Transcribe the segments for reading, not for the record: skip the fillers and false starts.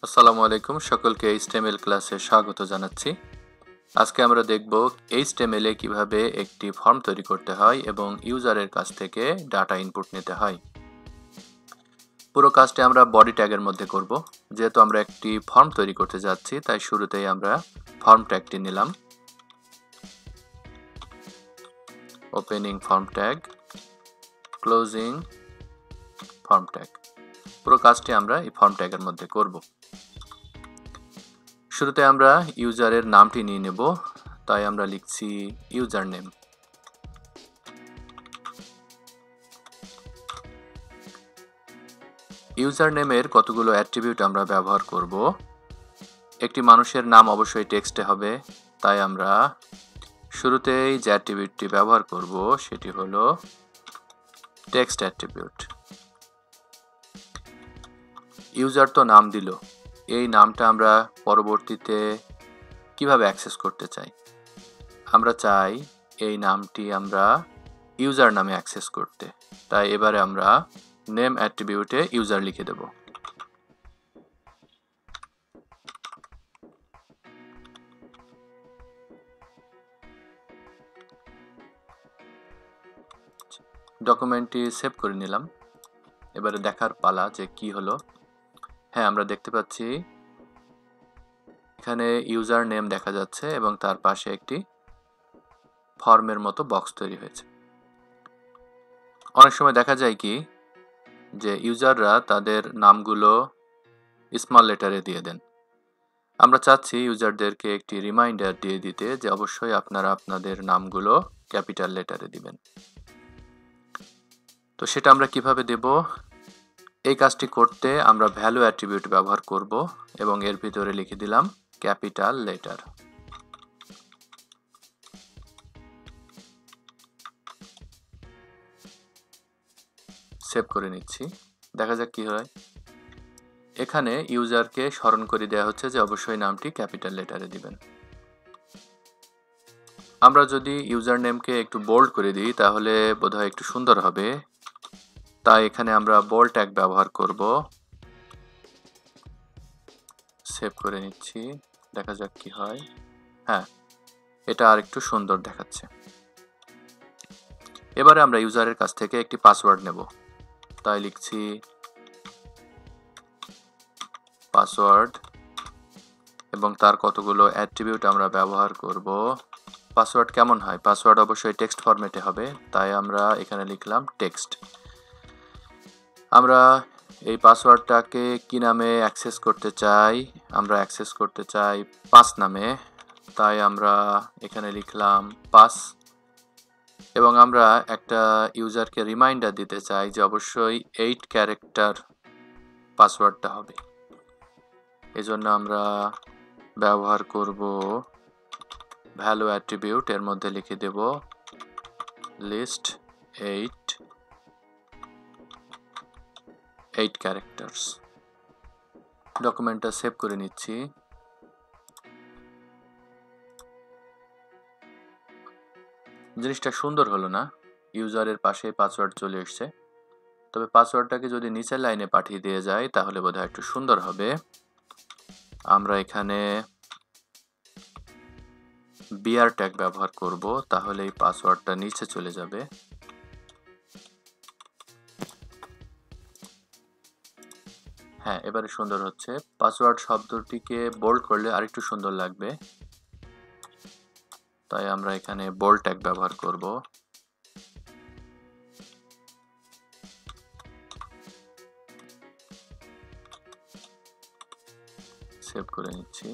আসসালামু আলাইকুম, সকলকে HTML ক্লাসে স্বাগত জানাচ্ছি। আজকে আমরা দেখব HTML এ কিভাবে একটি ফর্ম তৈরি করতে হয় এবং ইউজারের কাছ থেকে ডাটা ইনপুট নিতে হয়। পুরো কাজটি আমরা বডি ট্যাগের মধ্যে করব। যেহেতু আমরা একটি ফর্ম তৈরি করতে যাচ্ছি, তাই শুরুতেই আমরা ফর্ম ট্যাগটি নিলাম। Opening form tag, closing form tag. পুরো কাজটি আমরা এই ফর্ম ট্যাগের মধ্যে করব। শুরুতে আমরা ইউজারের নামটি নিয়ে নেব, তাই আমরা লিখছি ইউজার নেম। ইউজার নেমের কতগুলো অ্যাট্রিবিউট আমরা ব্যবহার করব। একটি মানুষের নাম অবশ্যই টেক্সটে হবে, তাই আমরা শুরুতেই যে অ্যাট্রিবিউটটি ব্যবহার করব সেটি হলো টেক্সট অ্যাট্রিবিউট। ইউজার তো নাম দিল, এই নামটা আমরা পরবর্তীতে কিভাবে অ্যাক্সেস করতে চাই। আমরা চাই এই নামটি আমরা ইউজার নামে অ্যাক্সেস করতে, তাই এবারে আমরা নেম অ্যাট্রিবিউটে ইউজার লিখে দেব। ডকুমেন্টটি সেভ করে নিলাম। এবারে দেখার পালা যে কি হলো। হ্যাঁ, আমরা দেখতে পাচ্ছি এখানে ইউজার নেম দেখা যাচ্ছে এবং তার পাশে একটি ফর্মের মতো বক্স তৈরি হয়েছে। অনেক সময় দেখা যায় কি যে ইউজাররা তাদের নামগুলো স্মল লেটারে দিয়ে দেন। আমরা চাচ্ছি ইউজারদেরকে একটি রিমাইন্ডার দিয়ে দিতে যে অবশ্যই আপনারা আপনাদের নামগুলো ক্যাপিটাল লেটারে দিবেন। তো সেটা আমরা কিভাবে দেব? এই কাজটি করতে আমরা ভ্যালু অ্যাট্রিবিউট ব্যবহার করব এবং এর ভিতরে লিখে দিলাম ক্যাপিটাল লেটার। সেভ করে নিচ্ছি, দেখা যাক কি হয়। এখানে ইউজারকে স্মরণ করে দেওয়া হচ্ছে যে অবশ্যই নামটি ক্যাপিটাল লেটারে দিবেন। আমরা যদি ইউজার নেমকে একটু বোল্ড করে দিই তাহলে বোধহয় একটু সুন্দর হবে, তাই এখানে আমরা বোল্ড ট্যাগ ব্যবহার করব। সেভ করে নিচ্ছি, দেখা যাক কি হয়। হ্যাঁ, এটা আর একটু সুন্দর দেখাচ্ছে। এবারে আমরা ইউজারের কাছ থেকে একটি পাসওয়ার্ড নেব, তাই লিখছি পাসওয়ার্ড এবং তার কতগুলো অ্যাট্রিবিউট আমরা ব্যবহার করব। পাসওয়ার্ড কেমন হয়? পাসওয়ার্ড অবশ্যই টেক্সট ফরম্যাটে হবে, তাই আমরা এখানে লিখলাম টেক্সট। আমরা এই পাসওয়ার্ডটাকে কি নামে অ্যাক্সেস করতে চাই? আমরা অ্যাক্সেস করতে চাই পাস নামে, তাই আমরা এখানে লিখলাম পাস। এবং আমরা একটা ইউজারকে রিমাইন্ডার দিতে চাই যে অবশ্যই 8 ক্যারেক্টার পাসওয়ার্ডটা হবে। এজন্য আমরা ব্যবহার করব ভ্যালু অ্যাট্রিবিউট, এর মধ্যে লিখে দেব লিস্ট 8 ক্যারেক্টার্স। ডকুমেন্টটা সেভ করে নিচ্ছি। জিনিসটা সুন্দর হলো না, ইউজারের পাশে পাসওয়ার্ড চলে এসছে। তবে পাসওয়ার্ডটাকে যদি নিচের লাইনে পাঠিয়ে দিয়ে যায় তাহলে বোধহয় একটু সুন্দর হবে। আমরা এখানে বিআর ট্যাগ ব্যবহার করব, তাহলে এই পাসওয়ার্ডটা নিচে চলে যাবে। হ্যাঁ, এবারে সুন্দর হচ্ছে। পাসওয়ার্ড শব্দটিকে বোল্ড করলে আরেকটু সুন্দর লাগবে, তাই আমরা এখানে বোল্ড ট্যাগ ব্যবহার করব। সেভ করে নিচ্ছি।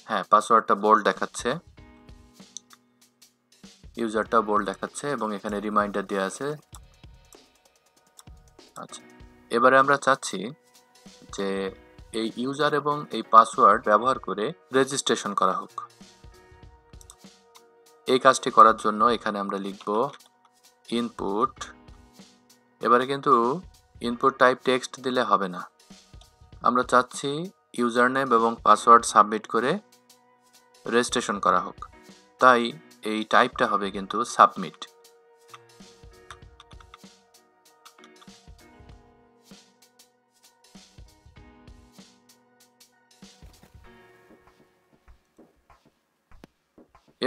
হ্যাঁ, পাসওয়ার্ডটা বোল্ড দেখাচ্ছে, ইউজারটা বোল্ড দেখাচ্ছে এবং এখানে রিমাইন্ডার দেওয়া আছে। আচ্ছা, এবারে আমরা চাচ্ছি যে এই ইউজার এবং এই পাসওয়ার্ড ব্যবহার করে রেজিস্ট্রেশন করা হোক। এই কাজটি করার জন্য এখানে আমরা লিখব ইনপুট। এবারে কিন্তু ইনপুট টাইপ টেক্সট দিলে হবে না, আমরা চাচ্ছি ইউজার নেম এবং পাসওয়ার্ড সাবমিট করে রেজিস্ট্রেশন করা হোক, তাই এই টাইপটা হবে কিন্তু সাবমিট।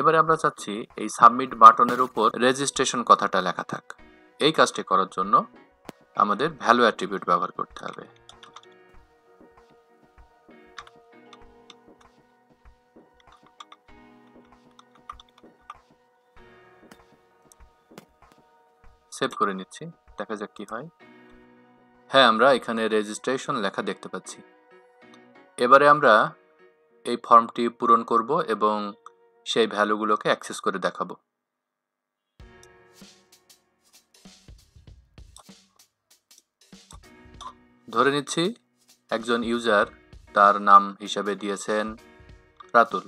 এবারে আমরা চাচ্ছি এই সাবমিট বাটনের উপর রেজিস্ট্রেশন কথাটা লেখা থাক। এই কাজটি করার জন্য আমাদের ভ্যালু অ্যাট্রিবিউট ব্যবহার করতে হবে। সেভ করে নিচ্ছি, দেখা যাক কি হয়। হ্যাঁ, আমরা এখানে রেজিস্ট্রেশন লেখা দেখতে পাচ্ছি। এবারে আমরা এই ফর্মটি পূরণ করব এবং সেই ভ্যালুগুলোকে অ্যাক্সেস করে দেখাবো। ধরে নিচ্ছি একজন ইউজার তার নাম হিসাবে দিয়েছেন রাতুল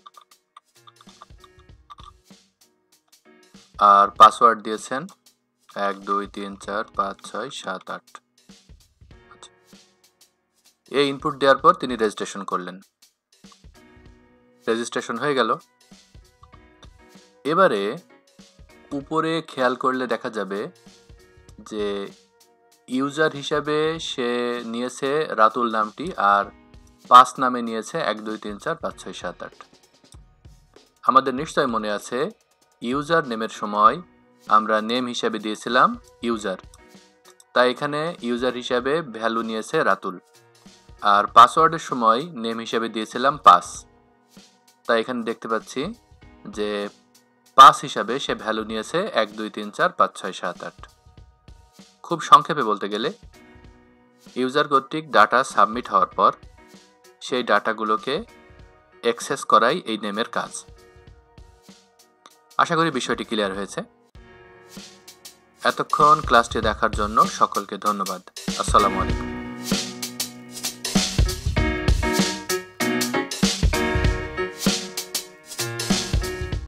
আর পাসওয়ার্ড দিয়েছেন 1 2 3 4 5 6 7 8। এই ইনপুট দেওয়ার পর তিনি রেজিস্ট্রেশন করলেন, রেজিস্ট্রেশন হয়ে গেল। এবারে উপরে খেয়াল করলে দেখা যাবে যে ইউজার হিসাবে সে নিয়েছে রাতুল নামটি আর পাস নামে নিয়েছে 1 2 3 4 5 6 7 8। আমাদের নিশ্চয় মনে আছে ইউজার নেমের সময় আমরা নেম হিসাবে দিয়েছিলাম ইউজার, তাই এখানে ইউজার হিসাবে ভ্যালু নিয়েছে রাতুল, আর পাসওয়ার্ডের সময় নেম হিসাবে দিয়েছিলাম পাস, তাই এখানে দেখতে পাচ্ছি যে পাস হিসাবে সে ভ্যালু নিয়েছে 1 2 3 4 5 6 7 8। খুব সংক্ষেপে বলতে গেলে ইউজার কর্তৃক ডাটা সাবমিট হওয়ার পর সেই ডাটাগুলোকে অ্যাক্সেস করাই এই নেমের কাজ। আশা করি বিষয়টি ক্লিয়ার হয়েছে। এতক্ষণ ক্লাসটি দেখার জন্য সকলকে ধন্যবাদ। আসসালামু আলাইকুম।